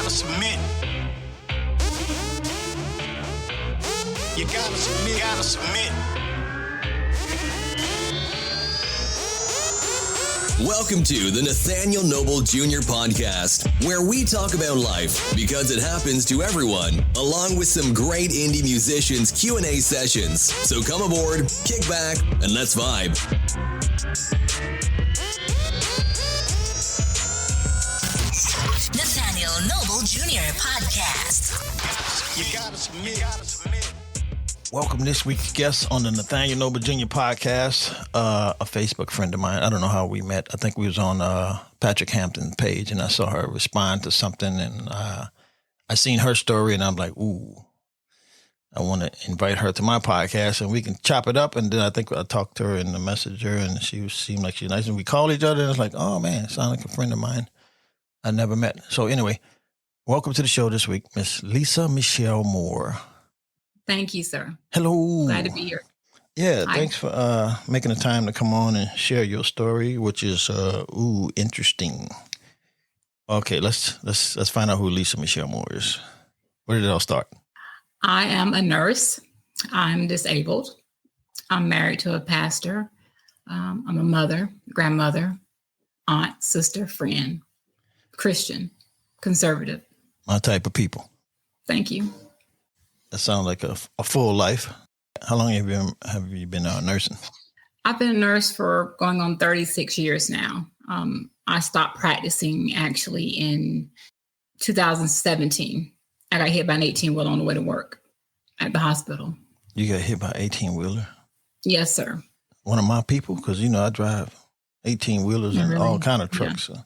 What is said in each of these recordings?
gotta submit. You gotta submit. Gotta submit. Welcome to the Nathaniel Noble Jr. podcast, where we talk about life because it happens to everyone, along with some great indie musicians' Q&A sessions. So come aboard, kick back, and let's vibe. Nathaniel Noble Jr. podcast. You gotta submit. Gotta submit. Welcome this week's guest on the Nathaniel Noble Jr. podcast, a Facebook friend of mine. I don't know how we met. I think we was on Patrick Hampton's page, and I saw her respond to something, and I seen her story, and I'm like, ooh, I want to invite her to my podcast, and we can chop it up. And then I think I talked to her in the messenger, and she seemed like she's nice, and we called each other, and it's like, oh, man, sound like a friend of mine I never met. So anyway, welcome to the show this week, Miss Lisa Michelle Moore. Thank you, sir. Hello. Glad to be here. Yeah, thanks for making the time to come on and share your story, which is interesting. Okay, let's find out who Lisa Michelle Moore is. Where did it all start? I am a nurse. I'm disabled. I'm married to a pastor. I'm a mother, grandmother, aunt, sister, friend, Christian, conservative. My type of people. Thank you. That sounds like a full life. How long have you been nursing? I've been a nurse for going on 36 years now. I stopped practicing actually in 2017. I got hit by an 18-wheeler on the way to work at the hospital. You got hit by an 18-wheeler? Yes, sir. One of my people? Because, I drive 18-wheelers and all kind of trucks. Yeah. So.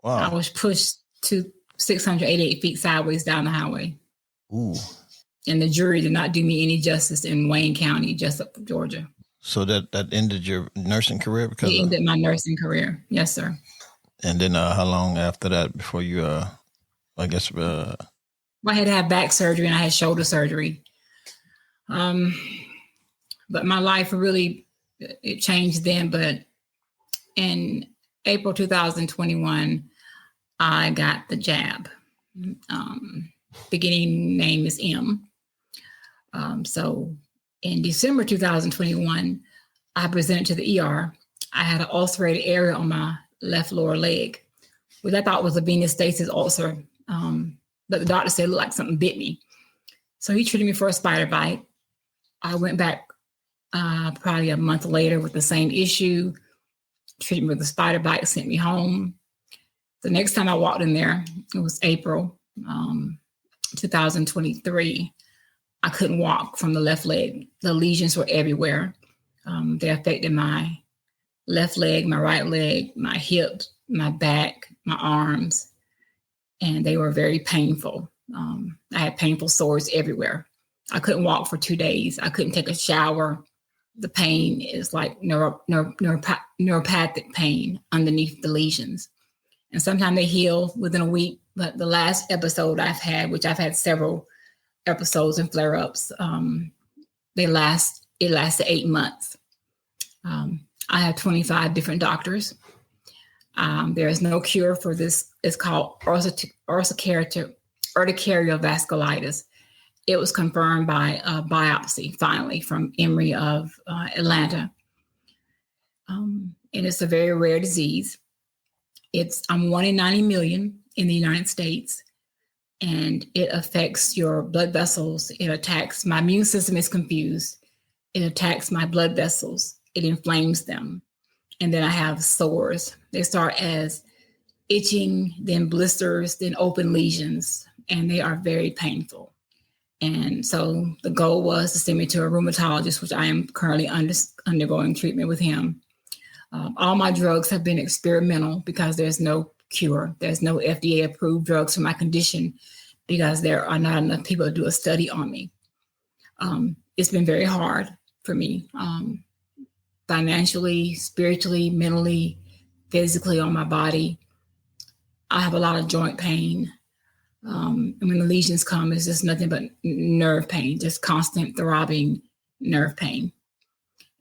Wow. I was pushed to 688 feet sideways down the highway. Ooh. And the jury did not do me any justice in Wayne County, Jessup, Georgia. So that ended your nursing career? It ended my nursing career. Yes, sir. And then how long after that before you, Well, I had to have back surgery and I had shoulder surgery. But my life really, it changed then. But in April 2021, I got the jab. Beginning name is M. So in December 2021, I presented to the ER. I had an ulcerated area on my left lower leg, which I thought was a venous stasis ulcer. But the doctor said it looked like something bit me. So he treated me for a spider bite. I went back probably a month later with the same issue, treated me with a spider bite, sent me home. The next time I walked in there, it was April 2023. I couldn't walk from the left leg. The lesions were everywhere. They affected my left leg, my right leg, my hip, my back, my arms, and they were very painful. I had painful sores everywhere. I couldn't walk for 2 days. I couldn't take a shower. The pain is like neuropathic pain underneath the lesions. And sometimes they heal within a week. But the last episode I've had, which I've had several episodes and flare-ups, it lasted 8 months. I have 25 different doctors. There is no cure for this. It's called urticarial vasculitis. It was confirmed by a biopsy, finally, from Emory of Atlanta. And it's a very rare disease. I'm 1 in 90 million in the United States, and it affects your blood vessels. It attacks, my immune system is confused. It attacks my blood vessels. It inflames them. And then I have sores. They start as itching, then blisters, then open lesions, and they are very painful. And so the goal was to send me to a rheumatologist, which I am currently undergoing treatment with him. All my drugs have been experimental because there's no cure. There's no FDA-approved drugs for my condition because there are not enough people to do a study on me. It's been very hard for me, financially, spiritually, mentally, physically on my body. I have a lot of joint pain. And when the lesions come, it's just nothing but nerve pain, just constant throbbing nerve pain.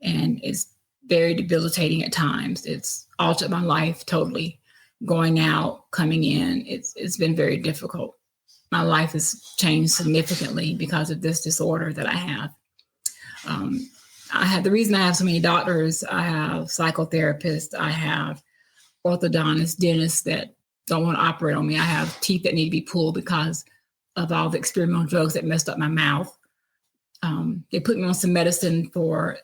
And it's very debilitating at times. It's altered my life totally. going out, coming in. It's been very difficult. My life has changed significantly because of this disorder that I have. The reason I have so many doctors, I have psychotherapists, I have orthodontists, dentists that don't want to operate on me. I have teeth that need to be pulled because of all the experimental drugs that messed up my mouth. They put me on some medicine for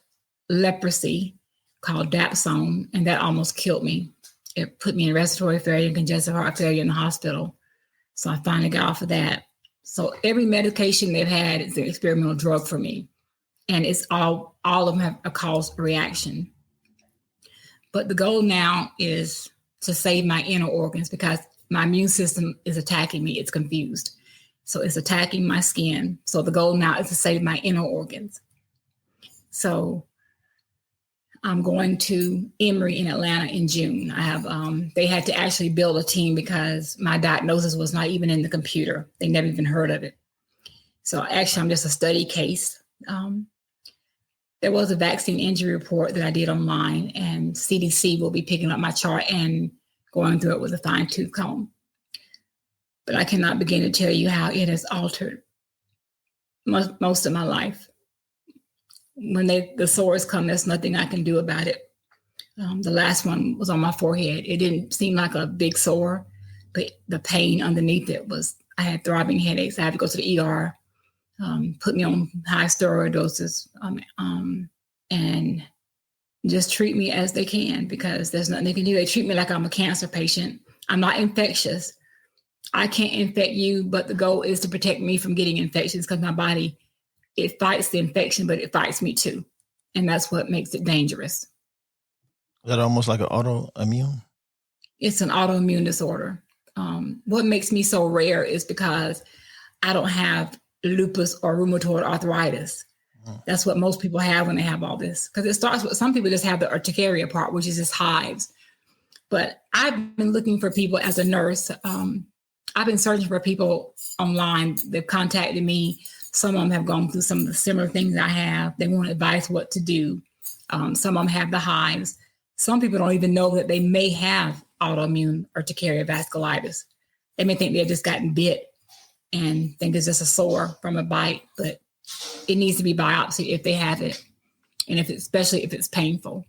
leprosy called Dapsone, and that almost killed me. It put me in respiratory failure and congestive heart failure in the hospital. So I finally got off of that. So every medication they've had is an experimental drug for me. And it's all of them have a caused reaction. But the goal now is to save my inner organs because my immune system is attacking me. It's confused. So it's attacking my skin. So the goal now is to save my inner organs. So I'm going to Emory in Atlanta in June. I have, they had to actually build a team because my diagnosis was not even in the computer. They never even heard of it. So actually I'm just a study case. There was a vaccine injury report that I did online, and CDC will be picking up my chart and going through it with a fine-tooth comb. But I cannot begin to tell you how it has altered most of my life. When the sores come, there's nothing I can do about it. The last one was on my forehead. It didn't seem like a big sore, but the pain underneath it was, I had throbbing headaches. I had to go to the ER, put me on high steroid doses, and just treat me as they can because there's nothing they can do. They treat me like I'm a cancer patient. I'm not infectious. I can't infect you, but the goal is to protect me from getting infections because my body, it fights the infection, but it fights me too. And that's what makes it dangerous. Is that almost like an autoimmune? It's an autoimmune disorder. What makes me so rare is because I don't have lupus or rheumatoid arthritis. That's what most people have when they have all this. Because it starts with, some people just have the urticaria part, which is just hives. But I've been looking for people as a nurse. I've been searching for people online. They've contacted me. Some of them have gone through some of the similar things I have. They want advice what to do. Some of them have the hives. Some people don't even know that they may have autoimmune urticaria vasculitis. They may think they've just gotten bit and think it's just a sore from a bite, but it needs to be biopsied if they have it, and especially if it's painful.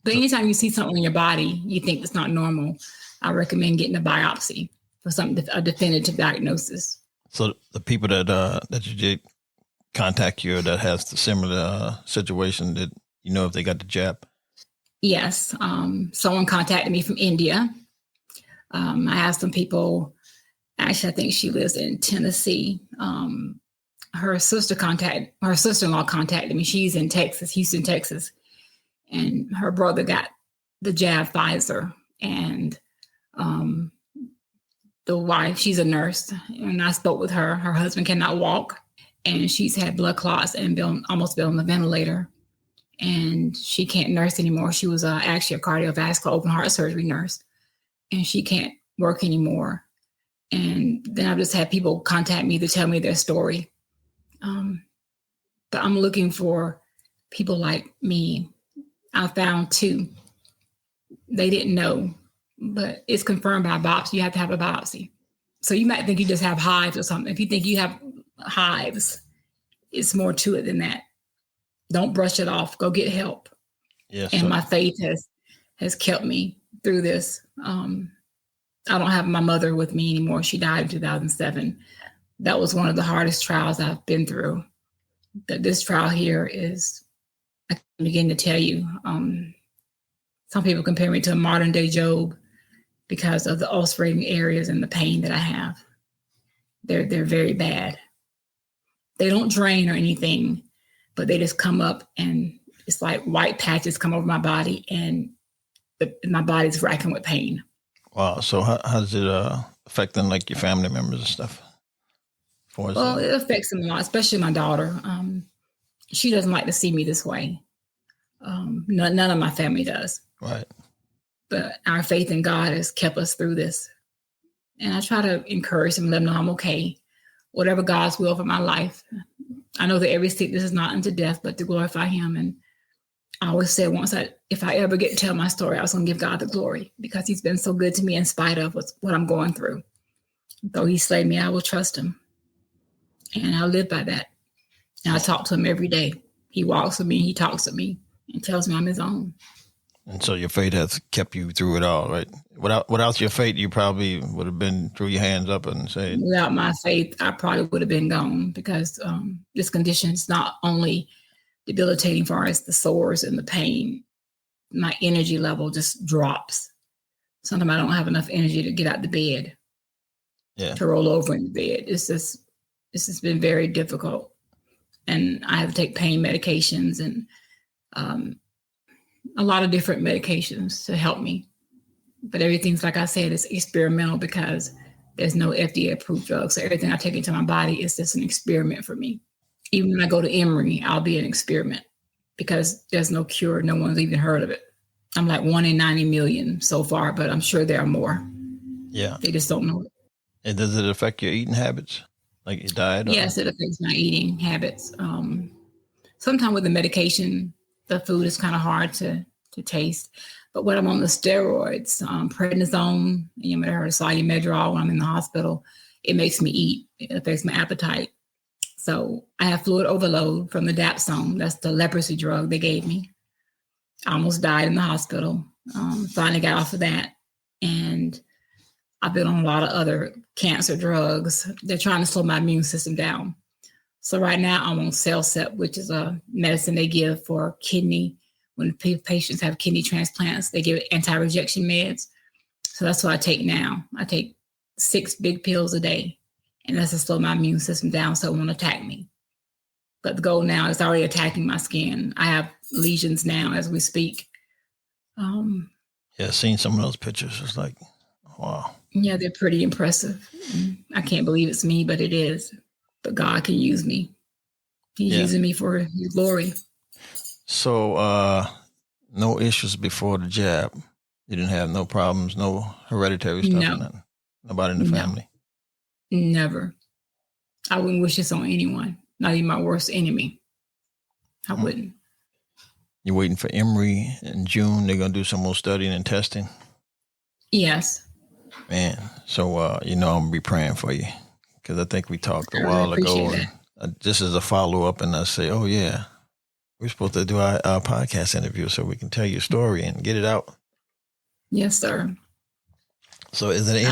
But anytime you see something in your body you think it's not normal, I recommend getting a biopsy for a definitive diagnosis. So the people that you did contact you that has the similar situation, that you know if they got the jab? Yes. Someone contacted me from India. I have some people, actually I think she lives in Tennessee. Her sister-in-law contacted me. She's in Texas, Houston, Texas. And her brother got the jab Pfizer. And the wife, she's a nurse. And I spoke with her. Her husband cannot walk. And she's had blood clots and almost been on the ventilator. And she can't nurse anymore. She was actually a cardiovascular open heart surgery nurse. And she can't work anymore. And then I've just had people contact me to tell me their story. But I'm looking for people like me. I found 2. They didn't know, but it's confirmed by a biopsy. You have to have a biopsy. So you might think you just have hives or something. If you think you have hives, it's more to it than that. Don't brush it off. Go get help. Yes. And my faith has kept me through this. I don't have my mother with me anymore. She died in 2007. That was one of the hardest trials I've been through. This trial here is, I can begin to tell you, some people compare me to a modern day Job because of the ulcerating areas and the pain that I have. They're very bad. They don't drain or anything, but they just come up and it's like white patches come over my body and my body's racking with pain. Wow. So how does it affect them, like your family members and stuff? Well, it affects them a lot, especially my daughter. She doesn't like to see me this way. None of my family does. Right. But our faith in God has kept us through this. And I try to encourage them, let them know I'm okay. Whatever God's will for my life. I know that every sickness is not unto death, but to glorify him. And I always said if I ever get to tell my story, I was going to give God the glory because he's been so good to me in spite of what I'm going through. Though he slayed me, I will trust him. And I live by that. And I talk to him every day. He walks with me, he talks with me, and tells me I'm his own. And so your faith has kept you through it all, right? Without your faith, you probably would have been threw your hands up and said. Without my faith, I probably would have been gone because this condition is not only debilitating for us, the sores and the pain. My energy level just drops. Sometimes I don't have enough energy to get out the bed, to roll over in the bed. This has been very difficult. And I have to take pain medications and a lot of different medications to help me. But everything's, like I said, it's experimental because there's no FDA approved drug. So everything I take into my body is just an experiment for me. Even when I go to Emory, I'll be an experiment because there's no cure. No one's even heard of it. I'm like 1 in 90 million so far, but I'm sure there are more. Yeah. They just don't know it. And does it affect your eating habits? Like your diet? Yes, it affects my eating habits. Sometimes with the medication, the food is kind of hard to taste. But when I'm on the steroids, prednisone, you may have heard of Solumedrol when I'm in the hospital, it makes me eat. It affects my appetite. So I have fluid overload from the Dapsone. That's the leprosy drug they gave me. I almost died in the hospital. Finally got off of that. And I've been on a lot of other cancer drugs. They're trying to slow my immune system down. So right now I'm on Cellcept, which is a medicine they give for kidney. When patients have kidney transplants, they give anti-rejection meds. So that's what I take now. I take 6 big pills a day, and that's to slow my immune system down so it won't attack me. But the goal now is already attacking my skin. I have lesions now as we speak. Yeah, seeing some of those pictures, it's like, wow. Yeah, they're pretty impressive. I can't believe it's me, but it is. But God can use me. He's using me for his glory. So, no issues before the jab. You didn't have no problems, no hereditary stuff, No. nothing. Nobody in the family. Never. I wouldn't wish this on anyone, not even my worst enemy. I wouldn't. You're waiting for Emory in June. They're going to do some more studying and testing. Yes. Man, so, I'm going to be praying for you because I think we talked a while ago. And, just as a follow-up, and I say, oh, yeah, we're supposed to do our podcast interview so we can tell your story and get it out. Yes, sir. So is there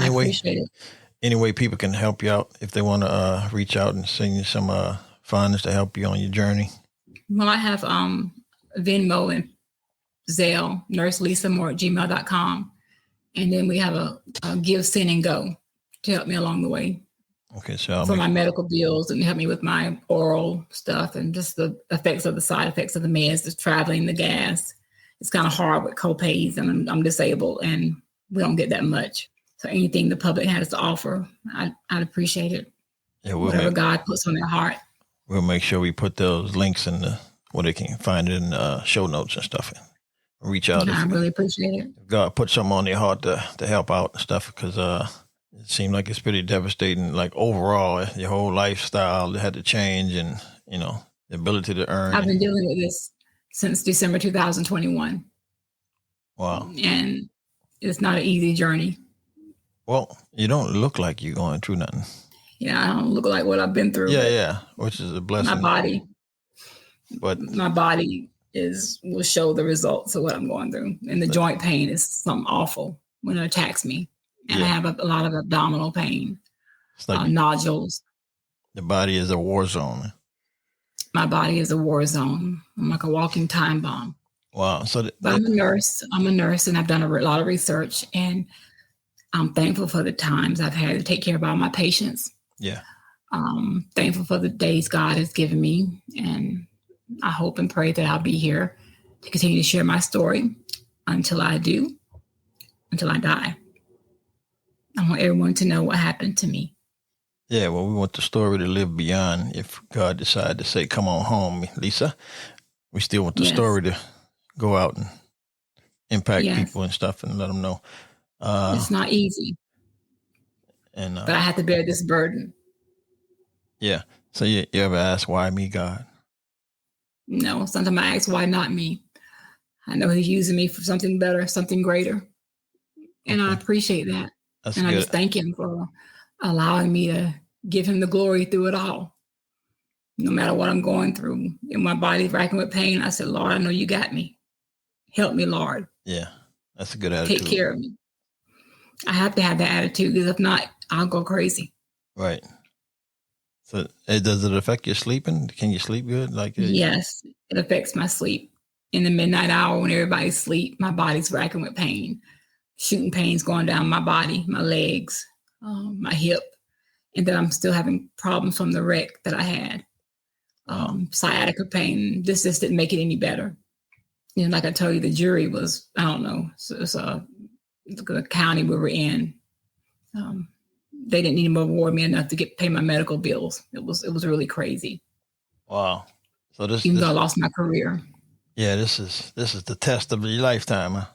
any way people can help you out if they want to reach out and send you some funds to help you on your journey? Well, I have Venmo and Zelle, NurseLisaMoore@gmail.com. And then we have a Give, Send, and Go to help me along the way. Okay, so for my medical bills and help me with my oral stuff and just the effects of the side effects of the meds, the traveling, the gas. It's kind of hard with co-pays, and I'm disabled, and we don't get that much. So anything the public has to offer, I'd appreciate it. Yeah, whatever God puts on their heart. We'll make sure we put those links in where they can find it in the show notes and stuff. And reach out. I really appreciate it. If God put something on their heart to help out and stuff, because it seemed like it's pretty devastating. Like overall, your whole lifestyle had to change, and the ability to earn. I've been dealing with this since December 2021. Wow. And it's not an easy journey. Well, you don't look like you're going through nothing. Yeah, I don't look like what I've been through. Yeah, which is a blessing. My body will show the results of what I'm going through. And the joint pain is something awful when it attacks me. And I have a lot of abdominal pain, it's like nodules. The body is a war zone. My body is a war zone. I'm like a walking time bomb. Wow. But I'm a nurse. And I've done a lot of research, and I'm thankful for the times I've had to take care of all my patients. Yeah. Thankful for the days God has given me. And I hope and pray that I'll be here to continue to share my story until I die. I want everyone to know what happened to me. Yeah, well, we want the story to live beyond if God decided to say, come on home, Lisa. We still want the story to go out and impact people and stuff and let them know. It's not easy. But I have to bear this burden. Yeah. So you ever ask, why me, God? No, sometimes I ask, why not me? I know he's using me for something better, something greater. And I appreciate that. That's and good. I just thank him for allowing me to give him the glory through it all. No matter what I'm going through, and my body's racking with pain, I said, Lord, I know you got me. Help me, Lord. Yeah, that's a good attitude. Take care of me. I have to have that attitude, because if not, I'll go crazy. Right. So does it affect your sleeping? Can you sleep good? Yes, it affects my sleep. In the midnight hour when everybody's asleep, my body's racking with pain. Shooting pains going down my body, my legs, my hip. And then I'm still having problems from the wreck that I had. Sciatica pain. This just didn't make it any better. Like I told you, the jury was, I don't know, it's the county we were in. They didn't even reward me enough to pay my medical bills. It was really crazy. Wow. So Even though I lost my career. Yeah, this is the test of your lifetime, huh?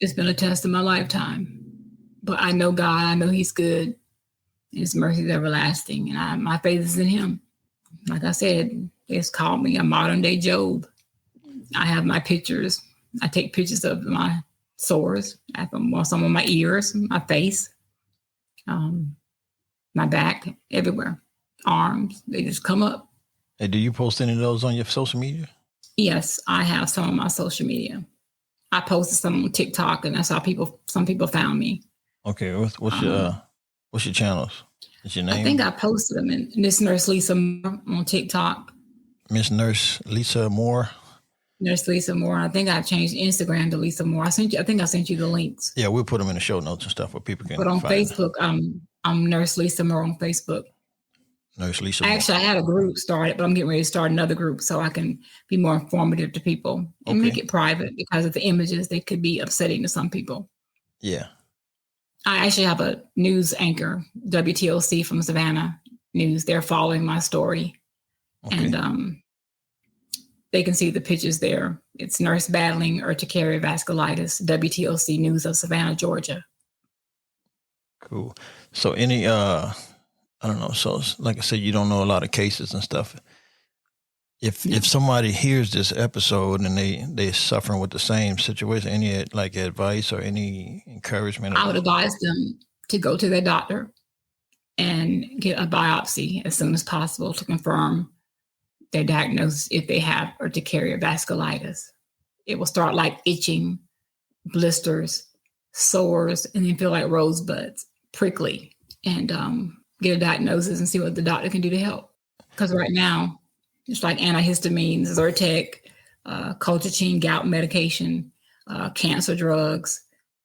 It's been a test of my lifetime. But I know God, I know he's good. His mercy is everlasting. And my faith is in him. Like I said, it's called me a modern day Job. I have my pictures. I take pictures of my sores. I have some on my ears, my face, my back, everywhere. Arms, they just come up. Hey, do you post any of those on your social media? Yes, I have some on my social media. I posted some on TikTok, and that's how some people found me. Okay, what's your channels? What's your name? I think I posted them in Miss Nurse Lisa Moore on TikTok. Miss Nurse Lisa Moore. Nurse Lisa Moore. I think I changed Instagram to Lisa Moore. I think I sent you the links. Yeah, we'll put them in the show notes and stuff where people can. But on Facebook, I'm Nurse Lisa Moore on Facebook. Nurse Lisa Moore. Actually, I had a group started, but I'm getting ready to start another group so I can be more informative to people and make it private, because of the images, they could be upsetting to some people. Yeah. I actually have a news anchor, WTOC from Savannah News. They're following my story. Okay. And they can see the pictures there. It's nurse battling urticaria vasculitis, WTOC News of Savannah, Georgia. Cool. So any, I don't know. So like I said, you don't know a lot of cases and stuff. If somebody hears this episode and they're suffering with the same situation, any like advice or any encouragement? I would advise them to go to their doctor and get a biopsy as soon as possible to confirm their diagnosis if they have urticaria vasculitis. It will start like itching, blisters, sores, and then feel like rosebuds, prickly, and get a diagnosis and see what the doctor can do to help. Because right now, it's like antihistamines, Zyrtec, colchicine, gout medication, cancer drugs.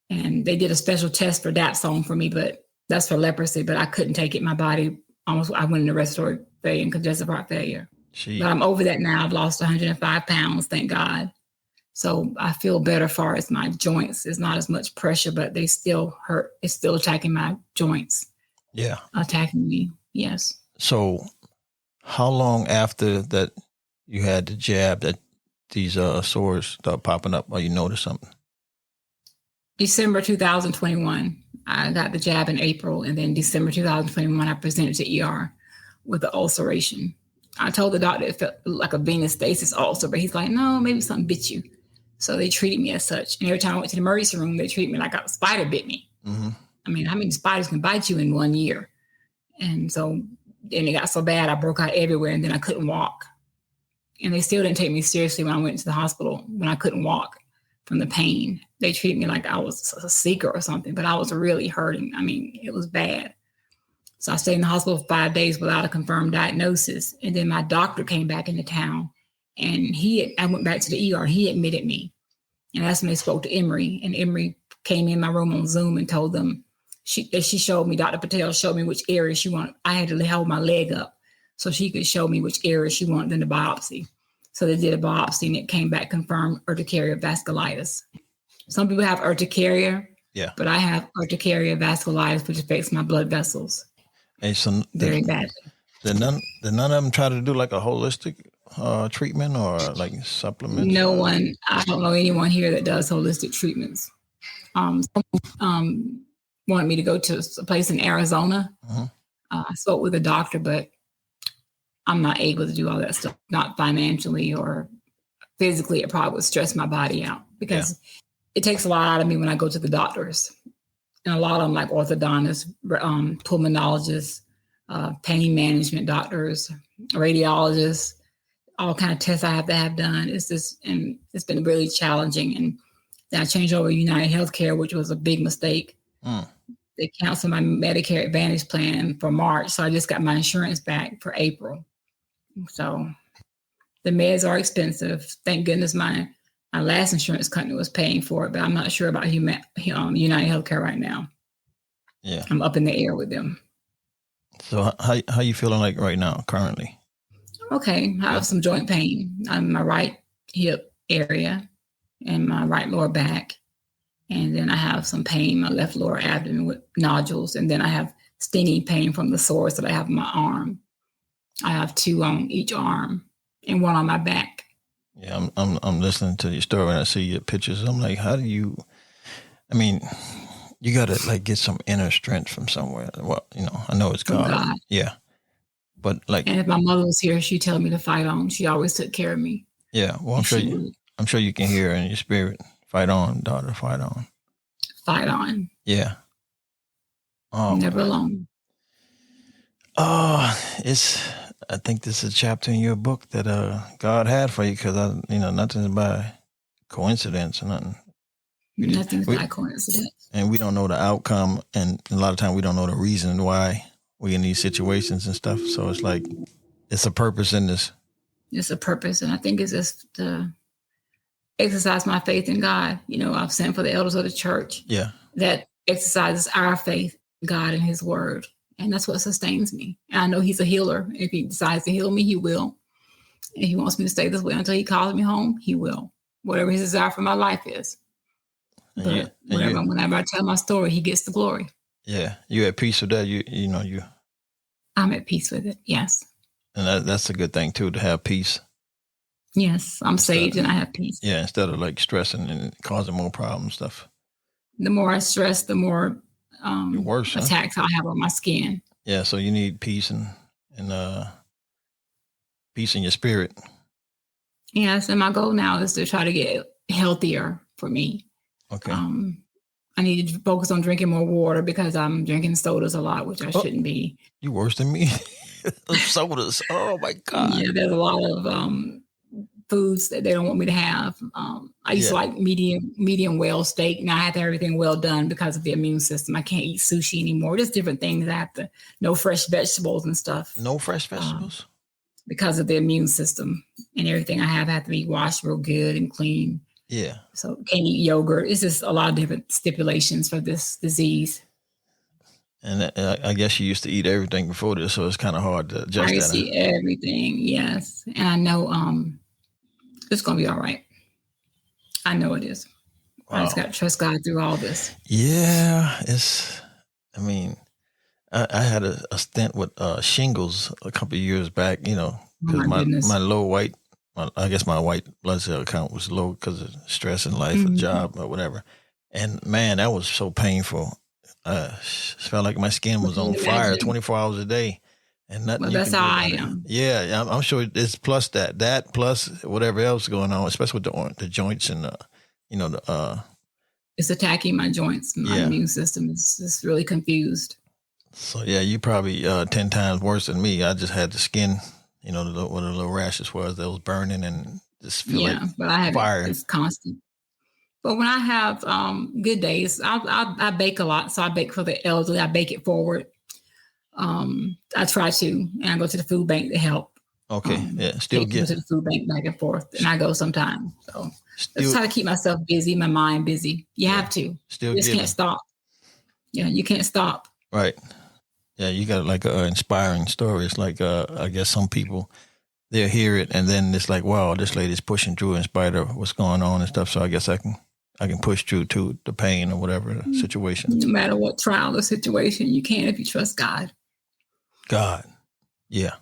And they did a special test for Dapsone for me, but that's for leprosy, but I couldn't take it. My body I went into respiratory failure and congestive heart failure. Jeez. But I'm over that now. I've lost 105 pounds, thank God. So I feel better as far as my joints. It's not as much pressure, but they still hurt. It's still attacking my joints. Yeah. Attacking me, yes. So how long after that you had the jab that these sores start popping up or you notice something? December 2021. I got the jab in April, and then December 2021, I presented to ER with the ulceration. I told the doctor it felt like a venous stasis ulcer, but he's like, no, maybe something bit you. So they treated me as such. And every time I went to the emergency room, they treated me like a spider bit me. Mm-hmm. I mean, how many spiders can bite you in 1 year? And so then it got so bad, I broke out everywhere, and then I couldn't walk. And they still didn't take me seriously when I went to the hospital, when I couldn't walk from the pain. They treated me like I was a seeker or something, but I was really hurting. I mean, it was bad. So I stayed in the hospital for 5 days without a confirmed diagnosis. And then my doctor came back into town, and I went back to the ER. He admitted me. And that's when they spoke to Emory. And Emory came in my room on Zoom and told them, she showed me, Dr. Patel showed me which area she wanted. I had to hold my leg up so she could show me which area she wanted in the biopsy. So they did a biopsy, and it came back confirmed urticaria vasculitis. Some people have urticaria, but I have urticaria vasculitis, which affects my blood vessels. Hey, so very badly. Did none of them try to do like a holistic treatment or like supplements? No one. I don't know anyone here that does holistic treatments. Someone wanted me to go to a place in Arizona. Mm-hmm. I spoke with a doctor, but I'm not able to do all that stuff, not financially or physically, it probably would stress my body out because it takes a lot out of me when I go to the doctors. And a lot of them, like orthodontists, pulmonologists, pain management doctors, radiologists, all kind of tests I have to have done. And it's been really challenging. And then I changed over to United Healthcare, which was a big mistake. They canceled my Medicare Advantage plan for March. So I just got my insurance back for April. So the meds are expensive. Thank goodness my last insurance company was paying for it, but I'm not sure about United Healthcare right now. Yeah. I'm up in the air with them. So how you feeling like right now, currently? Okay. I have some joint pain on my right hip area and my right lower back. And then I have some pain in my left lower abdomen with nodules. And then I have stinging pain from the sores that I have in my arm. I have 2 on each arm and 1 on my back. Yeah, I'm listening to your story and I see your pictures. I'm like, how do you? I mean, you got to like get some inner strength from somewhere. Well, I know it's God. Yeah, but like, and if my mother was here, she'd tell me to fight on. She always took care of me. Yeah, well, I'm sure you can hear in your spirit. Fight on, daughter. Fight on. Fight on. Yeah. Oh, never alone. Oh, I think this is a chapter in your book that God had for you because nothing's by coincidence or nothing. Nothing's by coincidence. And we don't know the outcome, and a lot of times we don't know the reason why we're in these situations and stuff. So it's like it's a purpose in this. It's a purpose, and I think it's just to exercise my faith in God. I've sent for the elders of the church. Yeah, that exercises our faith in God and His Word. And that's what sustains me. And I know He's a healer. If He decides to heal me, He will. If He wants me to stay this way until He calls me home, He will. Whatever His desire for my life is. But whenever I tell my story, He gets the glory. Yeah. You at peace with that? I'm at peace with it, yes. And that's a good thing, too, to have peace. Yes. I'm saved and I have peace. Yeah. Instead of like stressing and causing more problems and stuff. The more I stress, the more worse, attacks I have on my skin. Yeah, so you need peace and peace in your spirit. Yes, and my goal now is to try to get healthier for me. Okay. I need to focus on drinking more water because I'm drinking sodas a lot, which I shouldn't be. You worse than me. Sodas. Oh my God. Yeah, there's a lot of foods that they don't want me to have. I used to like medium well steak. Now I have to have everything well done because of the immune system. I can't eat sushi anymore. There's different things. I have to, no fresh vegetables and stuff. No fresh vegetables? Because of the immune system and everything I have to be washed real good and clean. Yeah. So can't eat yogurt. It's just a lot of different stipulations for this disease. And I guess you used to eat everything before this, so it's kind of hard to adjust that. I used to eat everything, yes. And I know it's going to be all right. I know it is. Wow. I just got to trust God through all this. Yeah, I had a stint with shingles a couple of years back, because my low white, I guess my white blood cell count was low because of stress in life, a job or whatever. And man, that was so painful. It felt like my skin was on fire 24 hours a day. And nothing. Well, that's how I am. Yeah, I'm sure it's plus that plus whatever else going on, especially with the joints and it's attacking my joints. My immune system is just really confused. So yeah, you probably 10 times worse than me. I just had the skin, what the little rashes was that was burning and just feel like but I have fire. It's constant. But when I have good days, I bake a lot. So I bake for the elderly. I bake it forward. I try to, and I go to the food bank to help. Okay, still get to the food bank back and forth, and I go sometimes. So just try to keep myself busy, my mind busy. You have to. You just can't stop. Yeah, you can't stop. Right. Yeah, you got like an inspiring story. It's like I guess some people they'll hear it and then it's like, wow, this lady's pushing through in spite of what's going on and stuff. So I guess I can push through to the pain or whatever the situation. No matter what trial or situation, you can if you trust God. God. Yeah.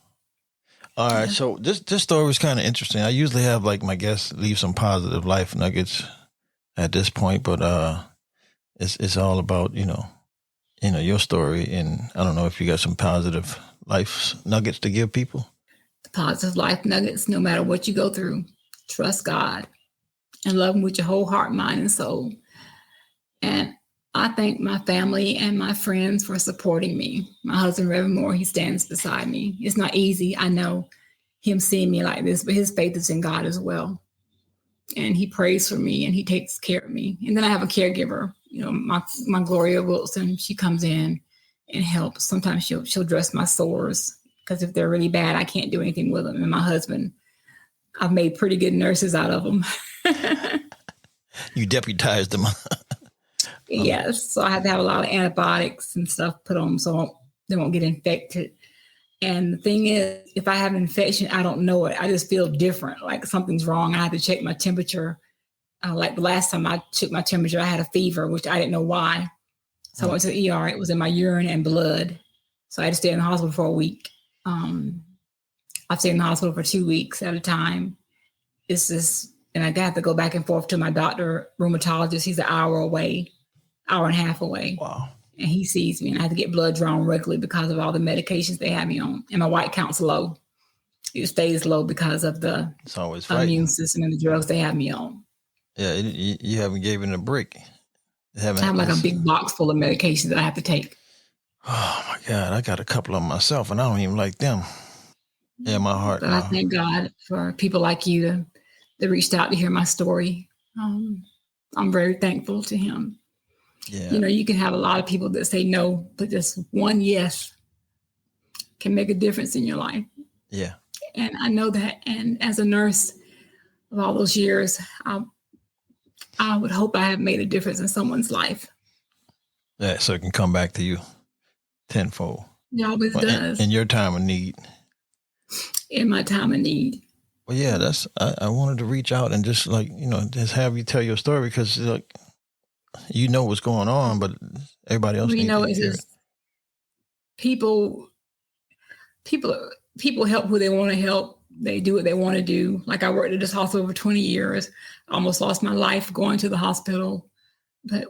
All right. So this story was kind of interesting. I usually have like my guests leave some positive life nuggets at this point, but it's all about, your story. And I don't know if you got some positive life nuggets to give people. The positive life nuggets, no matter what you go through, trust God and love him with your whole heart, mind, and soul. And I thank my family and my friends for supporting me. My husband, Reverend Moore, he stands beside me. It's not easy. I know him seeing me like this, but his faith is in God as well. And he prays for me and he takes care of me. And then I have a caregiver, my Gloria Wilson. She comes in and helps. Sometimes she'll dress my sores because if they're really bad, I can't do anything with them. And my husband, I've made pretty good nurses out of them. You deputized them. Yes. So I have to have a lot of antibiotics and stuff put on them so they won't get infected. And the thing is, if I have an infection, I don't know it. I just feel different, like something's wrong. I have to check my temperature. Like the last time I took my temperature, I had a fever, which I didn't know why. So I went to the ER. It was in my urine and blood. So I had to stay in the hospital for a week. I've stayed in the hospital for 2 weeks at a time. And I got to go back and forth to my doctor, rheumatologist. He's an hour and a half away. Wow. And he sees me and I have to get blood drawn regularly because of all the medications they have me on. And my white count's low. It stays low because of the immune system and the drugs they have me on. Yeah, you haven't given it a break. I have like a big box full of medications that I have to take. Oh my God, I got a couple of them myself and I don't even like them. Yeah, my heart. But I thank God for people like you that reached out to hear my story. I'm very thankful to him. Yeah. You can have a lot of people that say no, but just one yes can make a difference in your life. Yeah. And I know that. And as a nurse of all those years, I would hope I have made a difference in someone's life. Yeah, so it can come back to you tenfold. It always does. In your time of need. In my time of need. Well, yeah, I wanted to reach out and just just have you tell your story because what's going on, but everybody else needs to hear it. People help who they want to help. They do what they want to do. Like I worked at this hospital for 20 years. I almost lost my life going to the hospital, but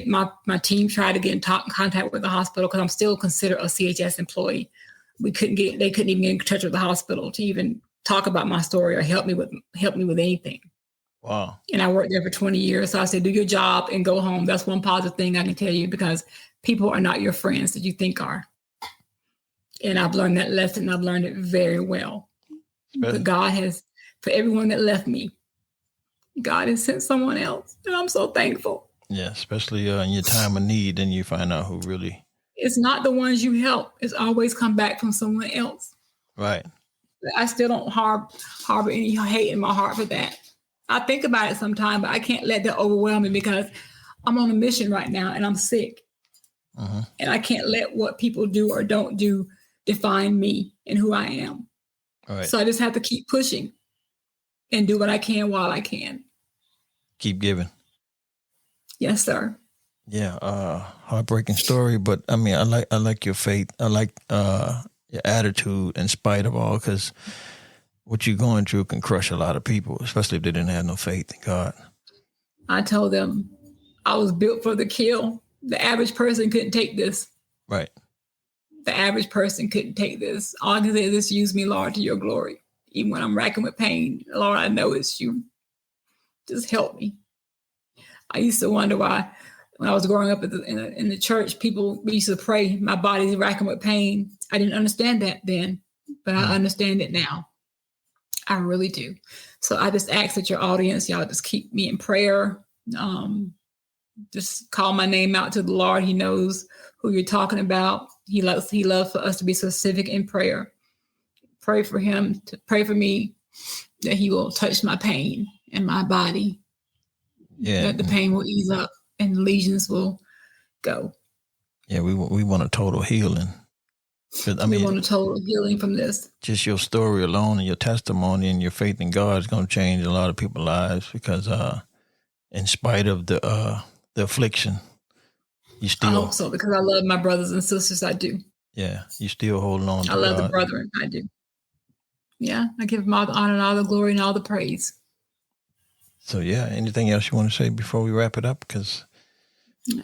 my team tried to get in contact with the hospital because I'm still considered a CHS employee. They couldn't even get in touch with the hospital to even talk about my story or help me with anything. Wow. And I worked there for 20 years. So I said, do your job and go home. That's one positive thing I can tell you because people are not your friends that you think are. And I've learned that lesson. I've learned it very well. But God has, for everyone that left me, God has sent someone else. And I'm so thankful. Yeah, especially in your time of need, and you find out who really. It's not the ones you help. It's always come back from someone else. Right. I still don't harbor any hate in my heart for that. I think about it sometimes, but I can't let that overwhelm me because I'm on a mission right now and I'm sick. Uh-huh. And I can't let what people do or don't do define me and who I am. All right. So I just have to keep pushing and do what I can while I can. Keep giving. Yes, sir. Yeah, heartbreaking story, but I mean, I like your faith. I like your attitude in spite of all, because what you're going through can crush a lot of people, especially if they didn't have no faith in God. I told them I was built for the kill. The average person couldn't take this. Right. The average person couldn't take this. All I can say is just use me, Lord, to your glory. Even when I'm racking with pain, Lord, I know it's you. Just help me. I used to wonder why, when I was growing up in the church, people used to pray, my body's racking with pain. I didn't understand that then, but I understand it now. I really do. So I just ask that your audience, y'all just keep me in prayer. Just call my name out to the Lord. He knows who you're talking about. He loves for us to be specific in prayer. Pray for him, to pray for me that he will touch my pain in my body. Yeah. That the pain will ease up and the lesions will go. Yeah, we want a total healing. We want a total healing from this. Just your story alone and your testimony and your faith in God is going to change a lot of people's lives, because in spite of the affliction, you still. I hope so, because I love my brothers and sisters. I do. Yeah, you still holding on to God. I love the brethren. I do. Yeah, I give him all the honor and all the glory and all the praise. So, yeah, anything else you want to say before we wrap it up? Because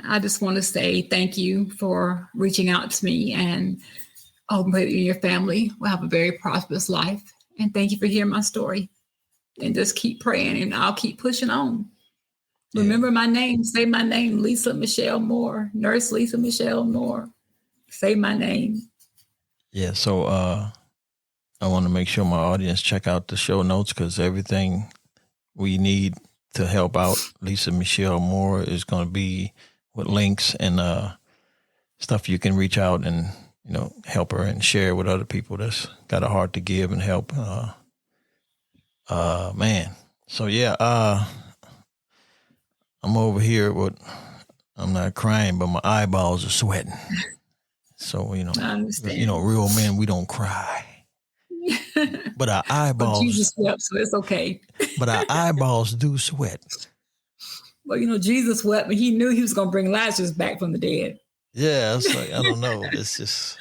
I just want to say thank you for reaching out to me, and I hope that you and your family will have a very prosperous life. And thank you for hearing my story. and just keep praying, and I'll keep pushing on. Yeah. Remember my name. Say my name, Lisa Michelle Moore. Nurse Lisa Michelle Moore. Say my name. Yeah, so I want to make sure my audience check out the show notes, because everything we need to help out Lisa Michelle Moore is going to be with links and stuff you can reach out and, you know, help her and share with other people that's got a heart to give and help. Man. So, yeah, I'm over here I'm not crying, but my eyeballs are sweating. So, you know, I understand. You know, real men, we don't cry. But our eyeballs. But Jesus wept, so it's okay. But our eyeballs do sweat. Well, you know, Jesus wept, but he knew he was going to bring Lazarus back from the dead. Yeah, it's like, I don't know. It's just.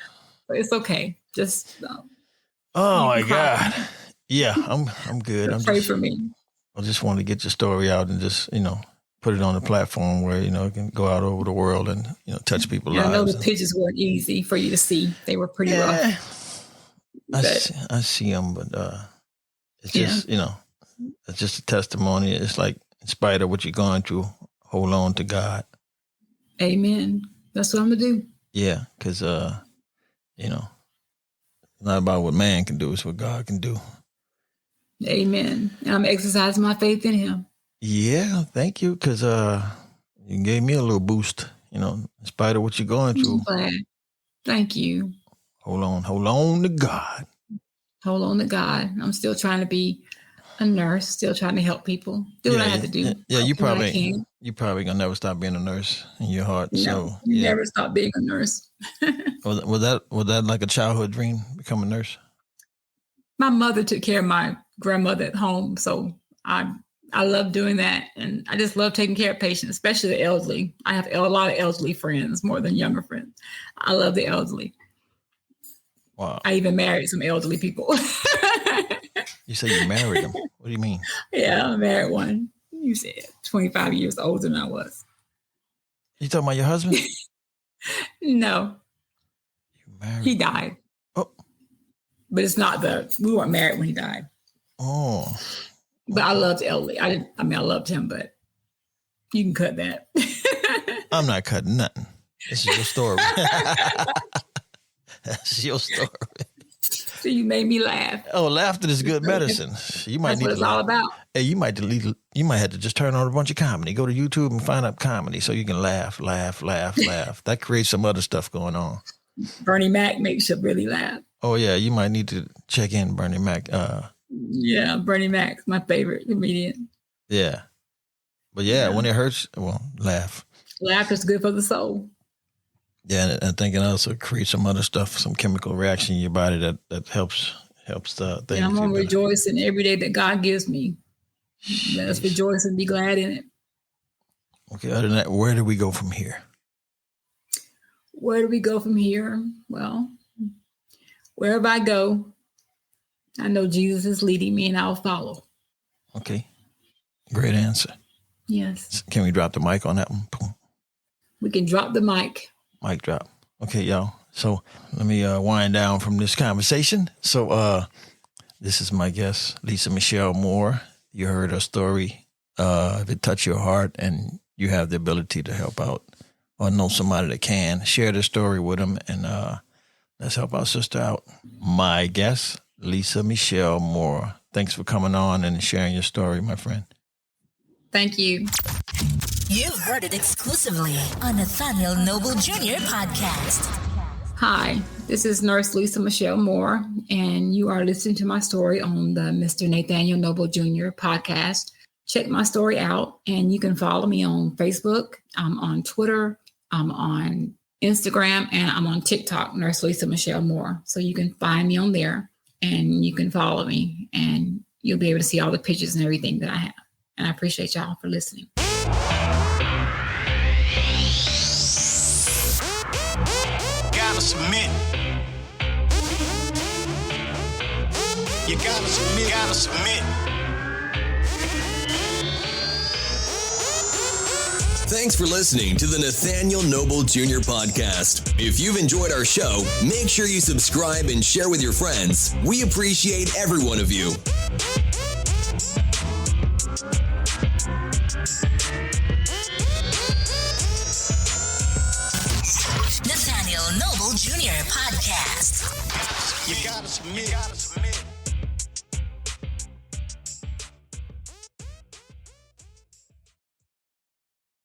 But it's okay. Just. Oh my God. Yeah, I'm good. Pray for me. I just want to get your story out and just, you know, put it on a platform where, you know, it can go out over the world and, you know, touch people's lives. I know the pictures weren't easy for you to see. They were pretty rough. I see them, but it's just, you know, it's just a testimony. It's like, in spite of what you're going through, hold on to God. Amen. That's what I'm going to do. Yeah, because, you know, it's not about what man can do. It's what God can do. Amen. And I'm exercising my faith in him. Yeah, thank you, because you gave me a little boost, you know, in spite of what you're going through. I'm glad. Thank you. Hold on to God. Hold on to God. I'm still trying to be a nurse, still trying to help people. Do what I have to do. Yeah, you probably gonna never stop being a nurse in your heart. No, so you never stop being a nurse. Was that like a childhood dream, become a nurse? My mother took care of my grandmother at home, so I love doing that, and I just love taking care of patients, especially the elderly. I have a lot of elderly friends, more than younger friends. I love the elderly. Wow. I even married some elderly people. You say you married them? What do you mean? Yeah, I married one. You said 25 years older than I was. You talking about your husband? No. You married? He died. Oh. But it's not we weren't married when he died. Oh. But I loved elderly. I loved him, but you can cut that. I'm not cutting nothing. This is your story. That's your story. So you made me laugh. Oh, laughter is good medicine. You might That's need what it's all about. Hey, you might have to just turn on a bunch of comedy. Go to YouTube and find out comedy so you can laugh. That creates some other stuff going on. Bernie Mac makes you really laugh. Oh yeah, you might need to check in Bernie Mac. Yeah, Bernie Mac's my favorite comedian. Yeah. But yeah, when it hurts, well, laugh. Laughter's good for the soul. Yeah, and I think it also creates some other stuff, some chemical reaction in your body that helps the things. And I'm gonna rejoice in every day that God gives me. Let us rejoice and be glad in it. Okay, other than that, where do we go from here? Where do we go from here? Well, wherever I go, I know Jesus is leading me and I'll follow. Okay, great answer. Yes. Can we drop the mic on that one? Boom. We can drop the mic. Mic drop. Okay, y'all. So let me wind down from this conversation. So this is my guest, Lisa Michelle Moore. You heard her story. If it touched your heart and you have the ability to help out or know somebody that can, share the story with them and let's help our sister out. My guest, Lisa Michelle Moore. Thanks for coming on and sharing your story, my friend. Thank you. You've heard it exclusively on Nathaniel Noble Jr. podcast. Hi, this is Nurse Lisa Michelle Moore, and you are listening to my story on the Mr. Nathaniel Noble Jr. podcast. Check my story out, and you can follow me on Facebook. I'm on Twitter. I'm on Instagram, and I'm on TikTok, Nurse Lisa Michelle Moore. So you can find me on there, and you can follow me, and you'll be able to see all the pictures and everything that I have. And I appreciate y'all for listening. Gotta submit. You gotta submit. Thanks for listening to the Nathaniel Noble Jr. podcast. If you've enjoyed our show, make sure you subscribe and share with your friends. We appreciate every one of you. Nathaniel Noble Jr. Podcast. You gotta submit.